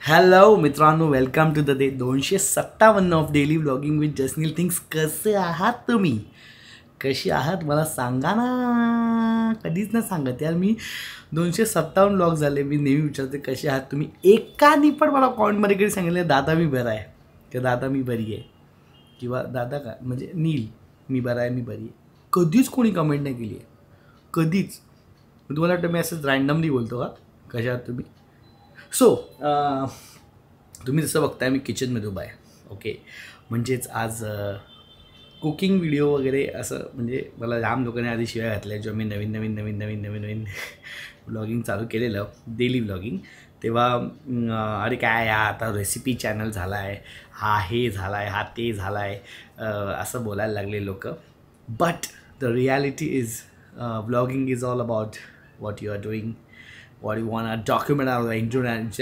Hello मित्रांनो, welcome to the day 257 of daily vlogging with Jasneel things. कसे आहात तुम्ही? कशी आहात मला सांगा ना. कधीच नाही सांगत यार. मी 257 व्लॉग झाले. मी नेहमी विचारते कसे आहात तुम्ही. एकानी पण मला कॉमेंटमध्ये कधी सांगितलं दादा मी बरा आहे किंवा दादा मी बरी आहे किंवा दादा का म्हणजे नील मी बरा आहे, मी बरी आहे. कधीच कोणी कमेंट नाही केली आहे, कधीच. तुम्हाला वाटतं मी असंच रँडमली बोलतो का कशा आहात तुम्ही. सो तुम्ही जसं बघताय मी किचनमध्ये उभा आहे. ओके, म्हणजेच आज कुकिंग व्हिडिओ वगैरे असं म्हणजे मला जाम लोकांनी आधी शिवाय घातल्या जेव्हा मी नवीन व्लॉगिंग चालू केलेलं डेली व्लॉगिंग. तेव्हा अरे काय या आता रेसिपी चॅनल झाला आहे, हा हे झाला आहे, हा ते झाला आहे, असं बोलायला लागले लोक. But the reality is vlogging is all about what you are doing, what you want to document on the internet,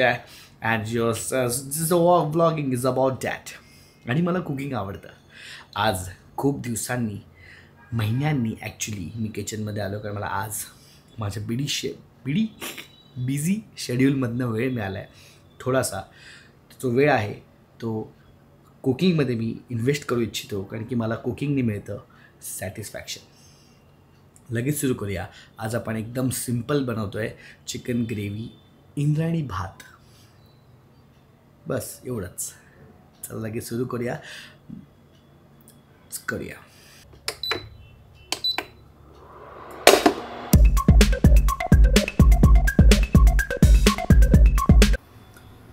and your so vlogging is about that. आणि मला कुकिंग आवडतं. आज खूप दिवसांनी महिन्यांनी ॲक्च्युली मी किचनमध्ये आलो कारण मला आज माझ्या बिझी शेड्यूलमधनं वेळ मिळाला आहे. थोडासा जो वेळ आहे तो कुकिंगमध्ये मी इन्व्हेस्ट करू इच्छितो कारण की मला कुकिंगने मिळतं सॅटिस्फॅक्शन. लगेच सुरू करूया. आज आपण एकदम सिम्पल बनवतो आहे चिकन ग्रेव्ही इंद्रायणी भात. बस एवढंच. चला लगेच सुरू करूया.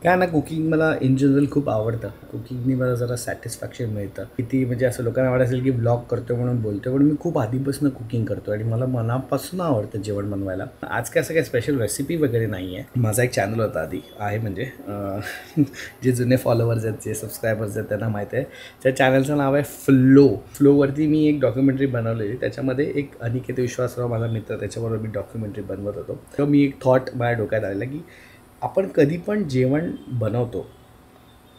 काय ना, कुकिंग मला इन जनरल खूप आवडतं. कुकिंगनी मला जरा सॅटिस्फॅक्शन मिळतं. किती म्हणजे असं लोकांना वाटत असेल की ब्लॉग करतो म्हणून बोलतो, पण मी खूप आधीपासून कुकिंग करतो आणि मला मनापासून आवडतं जेवण बनवायला. आज काय असं काय स्पेशल रेसिपी वगैरे नाही आहे. माझा एक चॅनल होता आधी आहे म्हणजे जे जुने फॉलोवर्स आहेत, जे सबस्क्रायबर्स आहेत त्यांना माहीत आहे. त्या चॅनलचं नाव आहे फ्लोवरती मी एक डॉक्युमेंटरी बनवलेली. त्याच्यामध्ये एक अनिकेत विश्वासराव माझा मित्र, त्याच्याबरोबर मी डॉक्युमेंटरी बनवत होतो. तेव्हा मी एक थॉट माझ्या डोक्यात आलेला की आपण कधी पण जेवण बनवतो,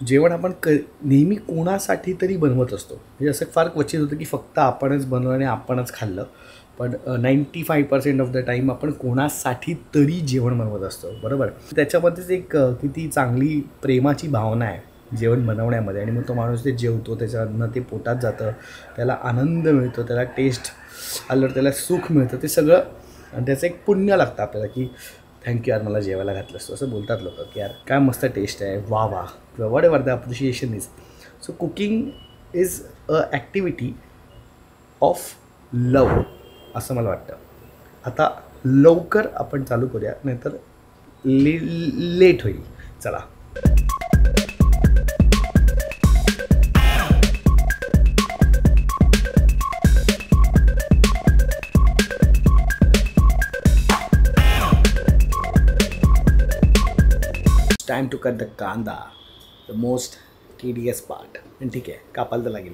जेवण आपण नेहमी कोणासाठी तरी बनवत असतो. म्हणजे असं फार क्वचित होतं की फक्त आपणच बनवलं आणि आपणच खाल्लं, पण 95% ऑफ द टाईम आपण कोणासाठी तरी जेवण बनवत असतो, बरोबर. त्याच्यामध्येच एक किती चांगली प्रेमाची भावना आहे जेवण बनवण्यामध्ये. आणि मग तो माणूस ते जेवतो, त्याच्यानं ते पोटात जातं, त्याला आनंद मिळतो, त्याला टेस्ट आल्यावर त्याला सुख मिळतं, ते सगळं. आणि त्याचं एक पुण्य लागतं आपल्याला की थँक्यू यार मला जेवायला घातलं असतं. असं बोलतात लोक की यार काय मस्त टेस्ट आहे, वा किंवा whatever the appreciation is. So cooking is a activity of love असं मला वाटतं. आता लवकर आपण चालू करूया, नाहीतर लेट होईल. चला. टाइम टू कट द कांदा, द मोस्ट टीडियस पार्ट. पण ठीक आहे, कापायला तर लागेल.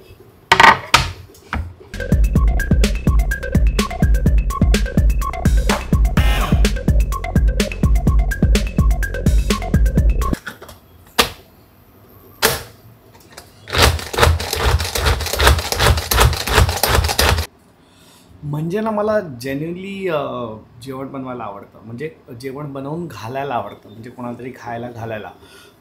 म्हणजे ना मला जेन्युनली जेवण बनवायला आवडतं. म्हणजे जेवण बनवून घालायला आवडतं, म्हणजे कोणाला तरी खायला घालायला.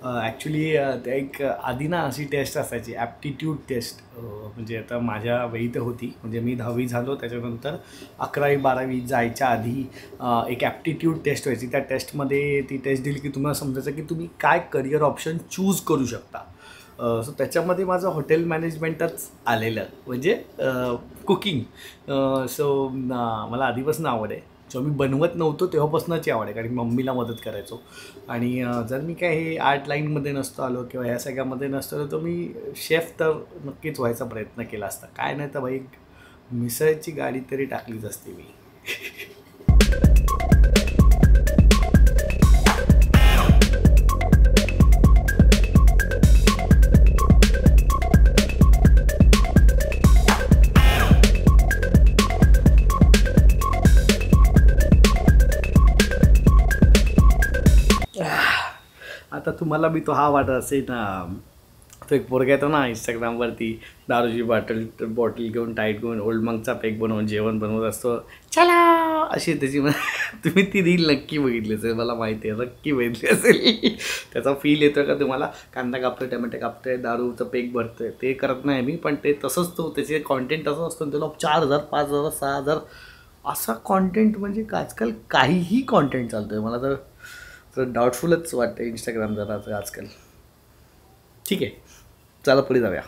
ॲक्च्युली ते एक आधी ना अशी टेस्ट असायची ॲप्टिट्यूड टेस्ट. म्हणजे आता माझ्या वेळी तर होती, म्हणजे मी 10वी झालो त्याच्यानंतर 11वी 12वी जायच्या आधी एक ॲप्टिट्यूड टेस्ट व्हायची. त्या टेस्टमध्ये ती टेस्ट दिली की तुम्हाला समजायचं की तुम्ही काय करिअर ऑप्शन चूज करू शकता. सो त्याच्यामध्ये माझं हॉटेल मॅनेजमेंटच आलेलं, म्हणजे कुकिंग. सो मला आधीपासून आवड आहे. जेव्हा मी बनवत नव्हतो तेव्हापासूनची आवड आहे, कारण की मम्मीला मदत करायचो. आणि जर मी काय हे आर्ट लाईनमध्ये नसतो आलो किंवा ह्या सगळ्यामध्ये नसतो तर मी शेफ तर नक्कीच व्हायचा प्रयत्न केला असता. काय नाही तर भाई मिसळची गाडी तरी टाकलीच असते मी. आता तुम्हाला मी तो हा वाटत असेल ना तो एक पोरगा येतो ना इंस्टाग्रामवरती दारूची बॉटल घेऊन टाईट घेऊन ओल्ड मंकचा पेक बनवून जेवण बनवत असतो, चला अशी त्याची तुम्ही ती रील नक्की बघितली असेल, मला माहिती आहे नक्की बघितली असेल. त्याचा फील येतो का तुम्हाला? कांदा कापतोय, टमाटे कापतोय, दारूचं पेक भरतोय, ते करत नाही मी, पण ते तसंच तो त्याचे कॉन्टेंट तसं असतो. त्याला 4,000 5,000 6,000 असा कॉन्टेंट, म्हणजे आजकाल काहीही कॉन्टेंट चालतोय. मला तर डाऊटफुलच वाटतं इंस्टाग्राम जरा आजकाल. ठीक आहे, चला पुढे जाऊया.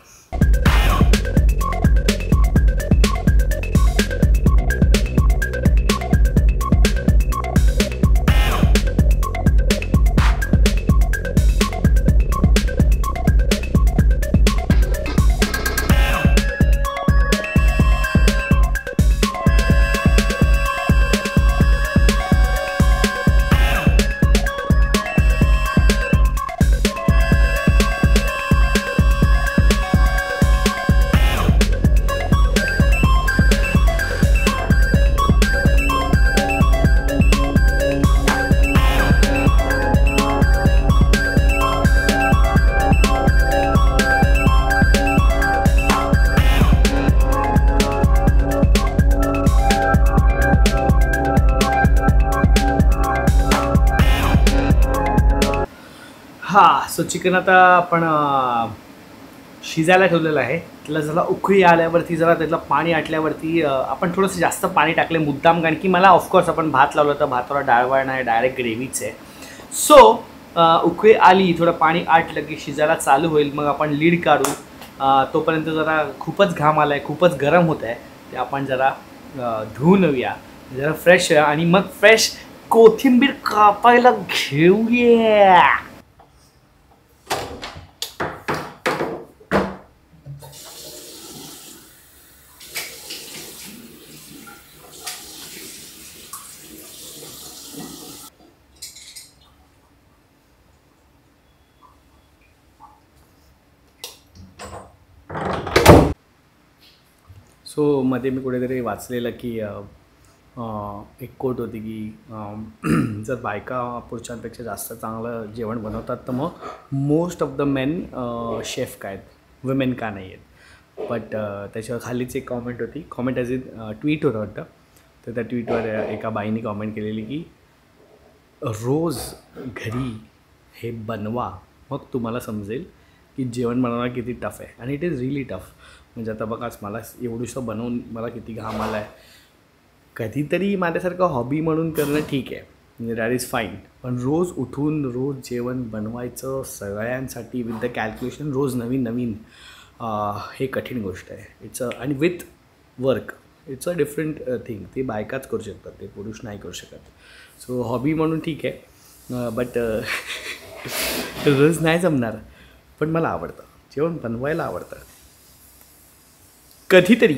हां, सो चिकन आता आपण शिजायला ठेवलेलं आहे. त्याला जरा उकळी आल्यावरती, जरा त्यातलं पाणी आटल्यावरती आपण थोडंसं जास्त पाणी टाकले मुद्दाम, कारण की मला ऑफकोर्स आपण भात लावलं तर भाताला डाळवाळ नाही, डायरेक्ट ग्रेव्हीच आहे. सो उकळी आली, थोडं पाणी आटलं की शिजायला चालू होईल. मग आपण लीड काढू. तोपर्यंत जरा खूपच घाम आला आहे, खूपच गरम होत आहे, ते आपण जरा धुवून येऊया, जरा फ्रेश होऊया आणि मग फ्रेश कोथिंबीर कापायला घेऊया. सो मध्ये मी कुठेतरी वाचलेलं की एक कोट होती की जर बायका पुरुषांपेक्षा जास्त चांगलं जेवण बनवतात तर मग most of the main chef काय आहेत, वुमेन का नाही आहेत. बट त्याच्यावर खालीच एक कॉमेंट होती, कॉमेंट ॲज इन ट्वीट होतं वाटतं. तर त्या ट्वीटवर एका बाईने कॉमेंट केलेली की रोज घरी हे बनवा, मग तुम्हाला समजेल की जेवण बनवणं किती टफ आहे. आणि इट इज रिअली टफ. म्हणजे आता बघाच, मला एवढंसं बनवून मला किती घाम आला आहे. कधीतरी माझ्यासारखं हॉबी म्हणून करणं ठीक आहे, म्हणजे दॅट इज फाईन. पण रोज उठून रोज जेवण बनवायचं सगळ्यांसाठी विथ द कॅल्क्युलेशन, रोज नवीन नवीन, हे कठीण गोष्ट आहे. इट्स आणि with work it's a different thing. ते बायकाच करू शकतात, ते पुरुष नाही करू शकत. सो हॉबी म्हणून ठीक आहे, बट रोज नाही जमणार. पण मला आवडतं जेवण बनवायला, आवडतं कधीतरी.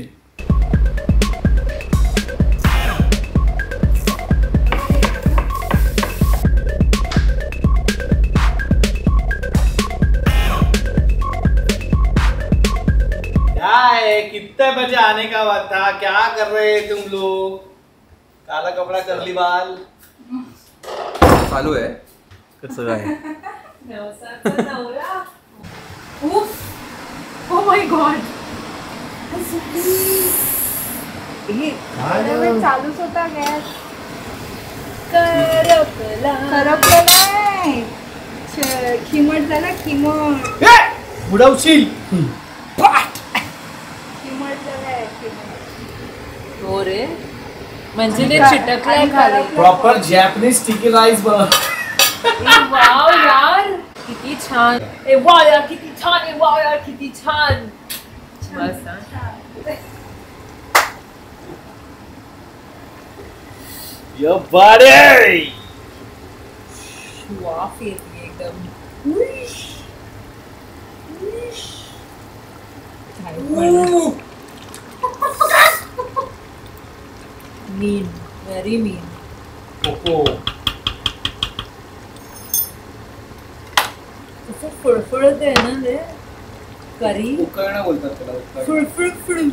कितने बजे आने का वक्त था, क्या कर रहे तुम लोग? काला कपड़ा कर ली बाल चालू आहे. कसं काय? Oh my God. चालूच होता गॅस. करपला नाही, खिमट झाला, खिमट बुडवशील. खिमट झालाय, हो रे, म्हणजे ते चिटकलंय खाली. प्रॉपर जॅपनीज स्टिकी राईस बनव. वाव यार, किती छान. ए वाव यार किती छान, ए वाव यार किती छान. बस ये बारे वाफ येते एकदम. Mean, very mean. असं फुळफुळत आहे ना ते करी. उकळणं बोलतात त्याला. फुळफुळ.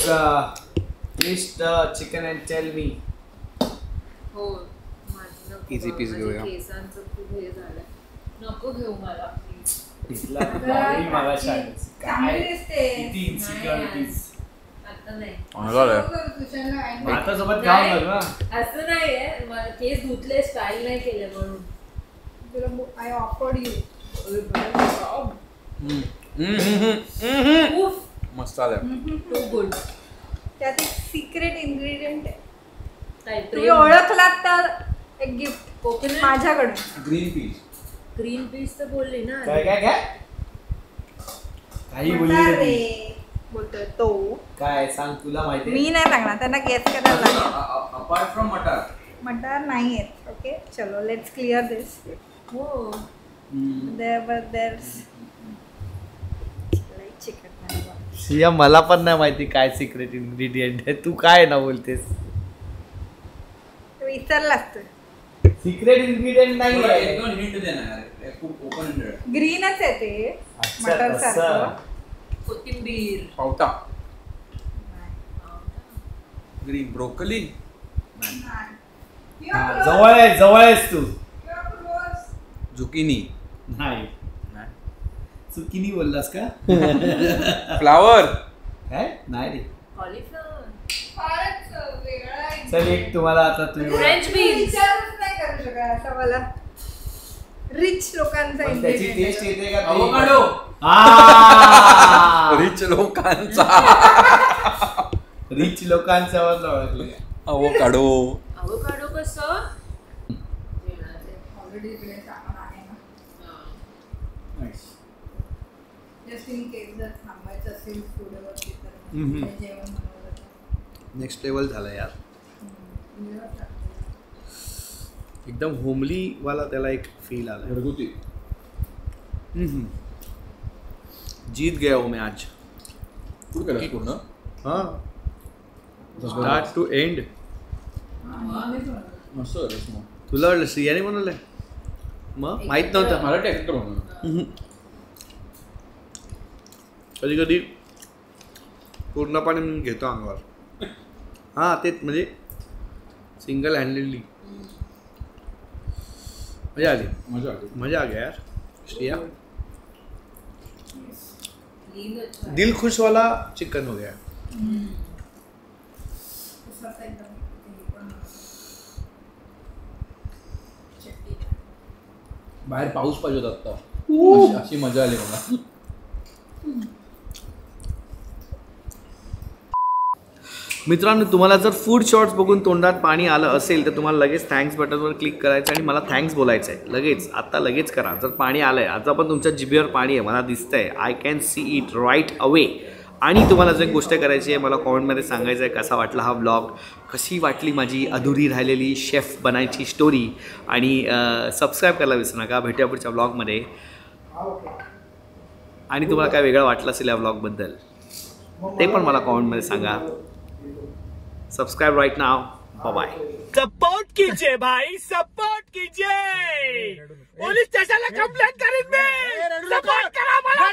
Guys taste chicken and tell me. हो माझं नको Easy बा, piece माझ्या घेऊया. केसांचं खूप हे झालंय. नको घेऊ मला please. चांगली दिसते. किती इन्सिक्युरिटीज. आता नाही. सुशांतला आणि- आता सोबत काम कर ना. असं नाहीये मला केस धुतले स्टाईल नाही केले म्हणून. I offered you. उफ, मस्त आलंय. too good. त्यात एक सिक्रेट इन्ग्रेडियंट आहे. काय तुम्ही ओळखलात तर एक गिफ्ट कोकोनट माझ्याकडून. Green peas. ग्रीन पीस तर बोलली ना. काय काय काय काही बोलली मटार नाही ती. रे बोलतोय तो. काय सांग तुला माहिती मी नाही सांगणार, त्यांना गेस करायला लागेल. अपार्ट फ्रॉम मटार. मटार नाही आहेत. ओके चलो लेट्स क्लिअर दिस. हो there's चिकन. सिया मला पण नाही माहिती काय सिक्रेट इन्ग्रेडियंट आहे. तू काय ना बोलतेस. विसरलास तू. सिक्रेट इन्ग्रेडियंट नाही थोडा आहे. एक दोन हिंट दे ना यार. खूप ओपन हँडेड. ग्रीनच आहे ते अच्छा, मटार तसं. सारखं. कोथिंबीर. पावटा. Green broccoli. हा, जवळ आहेस तू. झुकिनी. नाही चुकीनी बोललास का. फ्लावर. काय नाही रे. कॉलीफ्लॉवर. फारच वेगळा आहे. चल एक तुम्हाला आता तुम्ही फ्रेंच तुम्ही बीन्स. विचारच नाही करू शकत असं मला. रिच लोकांचा पण त्याची ingredient टेस्ट आहे. येते का ते? अवोकाडो. आ! रिच लोकांचा. रिच लोकांच्या ओळखले. अवोकाडो. अवोकाडो कसं. ऑलरेडी इकडे सामान आहे ना. जस्ट इन केस जर थांबायचं असेल फूडवरती तर हम्म. ते जेवण बनवलं तर. नेक्स्ट लेवल झालं यार. जेवण टाकतो. एकदम होमली वाला त्याला एक फील आला. घरगुती. जीत गया हूँ मैं आज. कुठं केलं पूर्ण. हाँ स्टार्ट टू एंड. मस्त झालं मग. तुला वाटलं श्रियाने बनवलंय. मग माहित नव्हतं. मला टेक्स्ट करून. कधी कधी पूर्णपणे मी घेतो अंगावर. हां तेच म्हणजे सिंगल हँडेडली मजा आली. मजा आली. मजा आ गया यार. श्रिया Lean अच्छा है. दिल खुश वाला चिकन हो गया. स्वतः एकदम हे पण चटणी. बाहेर पाऊस पाहिजे होता आता. अशी मजा आली मला. मित्रांनो तुम्हाला जर फूड शॉर्ट्स बघून तोंडात पाणी आलं असेल तर तुम्हाला लगेच थँक्स बटनवर क्लिक करायचं आणि मला थँक्स बोलायचं आहे. लगेच करा. जर पाणी आलं आहे आता पण तुमच्या जिभेवर पाणी आहे मला दिसतंय. I can see it right away. आणि तुम्हाला जर गोष्ट करायची आहे मला कॉमेंटमध्ये सांगायचं आहे कसा वाटला हा व्लॉग. कशी वाटली माझी अधुरी राहिलेली शेफ बनायची स्टोरी. आणि सबस्क्राईब करायला विसरू नका. भेटूया पुढच्या व्लॉगमध्ये. आणि तुम्हाला काय वेगळं वाटलं असेल या व्लॉगबद्दल ते पण मला कॉमेंटमध्ये सांगा. Subscribe right now. Bye bye. Support कीजिए भाई, सपोर्ट कीजिए. पुलिस स्टेशन ला कंप्लेंट करेन मी. सपोर्ट करा मला.